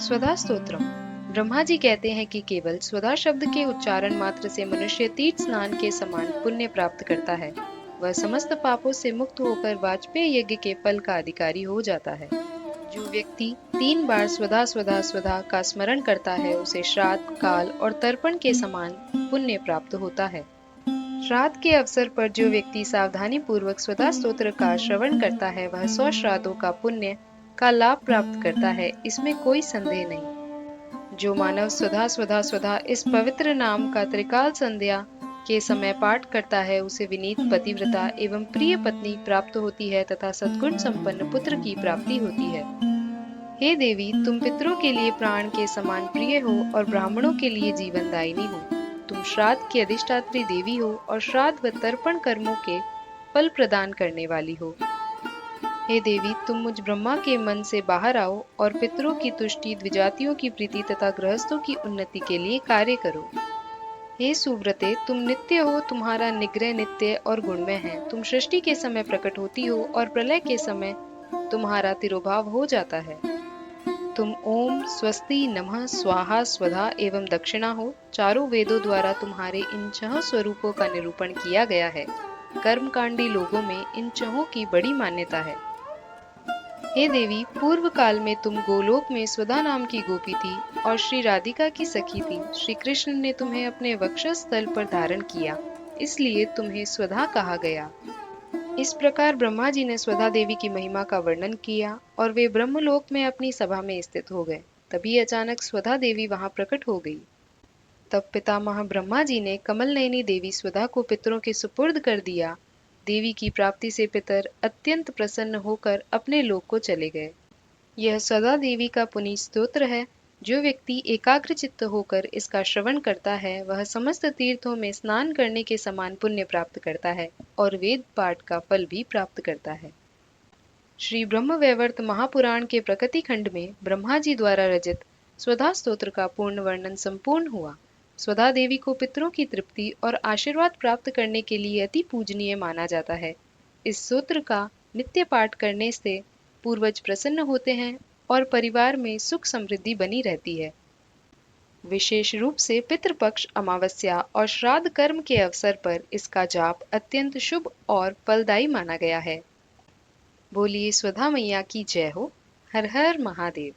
स्वधा स्तोत्रम। ब्रह्मा जी कहते हैं कि केवल स्वधा शब्द के उच्चारण मात्र से मनुष्य तीर्थ स्नान के समान पुण्य प्राप्त करता है। वह समस्त पापों से मुक्त होकर वाजपेय यज्ञ के फल का अधिकारी हो जाता है। जो व्यक्ति 3 बार स्वधा स्वधा स्वधा का स्मरण करता है उसे श्राद्ध, काल और तर्पण के समान पुण्य प्राप्त होता है। श्राद्ध के अवसर पर जो व्यक्ति सावधानी पूर्वक स्वधा स्तोत्र का श्रवण करता है वह 100 श्राद्धों का पुण्य का लाभ प्राप्त करता है, इसमें कोई संदेह नहीं। जो मानव स्वधा स्वधा स्वधा इस पवित्र नाम का त्रिकाल संध्या के समय पाठ करता है उसे विनीत पतिव्रता एवं प्रिय पत्नी प्राप्त होती है तथा सद्गुण संपन्न पुत्र की प्राप्ति होती है। हे देवी, तुम पितरों के लिए प्राण के समान प्रिय हो और ब्राह्मणों के लिए जीवनदायिनी हो। तुम श्राद्ध की अधिष्ठात्री देवी हो और श्राद्ध व तर्पण कर्मों के फल प्रदान करने वाली हो। हे देवी, तुम मुझ ब्रह्मा के मन से बाहर आओ और पितरों की तुष्टि, द्विजातियों की प्रीति तथा गृहस्थों की उन्नति के लिए कार्य करो। हे सुव्रते, तुम नित्य हो, तुम्हारा निग्रह नित्य और गुणमय है। तुम सृष्टि के समय प्रकट होती हो और प्रलय के समय तुम्हारा तिरोभाव हो जाता है। तुम ओम, स्वस्ति, नमः, स्वाहा, स्वधा एवं दक्षिणा हो। चारों वेदों द्वारा तुम्हारे इन 6 स्वरूपों का निरूपण किया गया है। कर्मकांडी लोगों में इन 6 की बड़ी मान्यता है। हे देवी, पूर्व काल में तुम गोलोक में स्वधा नाम की गोपी थी और श्री राधिका की सखी थी। श्री कृष्ण ने तुम्हें अपने वक्षस्थल पर धारण किया, इसलिए तुम्हें स्वधा कहा गया। इस प्रकार ब्रह्मा जी ने स्वधा देवी की महिमा का वर्णन किया और वे ब्रह्मलोक में अपनी सभा में स्थित हो गए। तभी अचानक स्वधा देवी वहां प्रकट हो गई। तब पितामह ब्रह्मा जी ने कमल नयनी देवी स्वधा को पितरों के सुपुर्द कर दिया। देवी की प्राप्ति से पितर अत्यंत प्रसन्न होकर अपने लोक को चले गए। यह स्वधा देवी का पुनीत स्तोत्र है। जो व्यक्ति एकाग्र चित्त होकर इसका श्रवण करता है वह समस्त तीर्थों में स्नान करने के समान पुण्य प्राप्त करता है और वेद पाठ का फल भी प्राप्त करता है। श्री ब्रह्मवैवर्त महापुराण के प्रकृति खंड में ब्रह्मा जी द्वारा रचित स्वधा स्तोत्र का पूर्ण वर्णन संपूर्ण हुआ। स्वधा देवी को पितरों की तृप्ति और आशीर्वाद प्राप्त करने के लिए अति पूजनीय माना जाता है। इस सूत्र का नित्य पाठ करने से पूर्वज प्रसन्न होते हैं और परिवार में सुख समृद्धि बनी रहती है। विशेष रूप से पितृपक्ष, अमावस्या और श्राद्ध कर्म के अवसर पर इसका जाप अत्यंत शुभ और फलदायी माना गया है। बोलिए स्वधा मैया की जय हो। हर हर महादेव।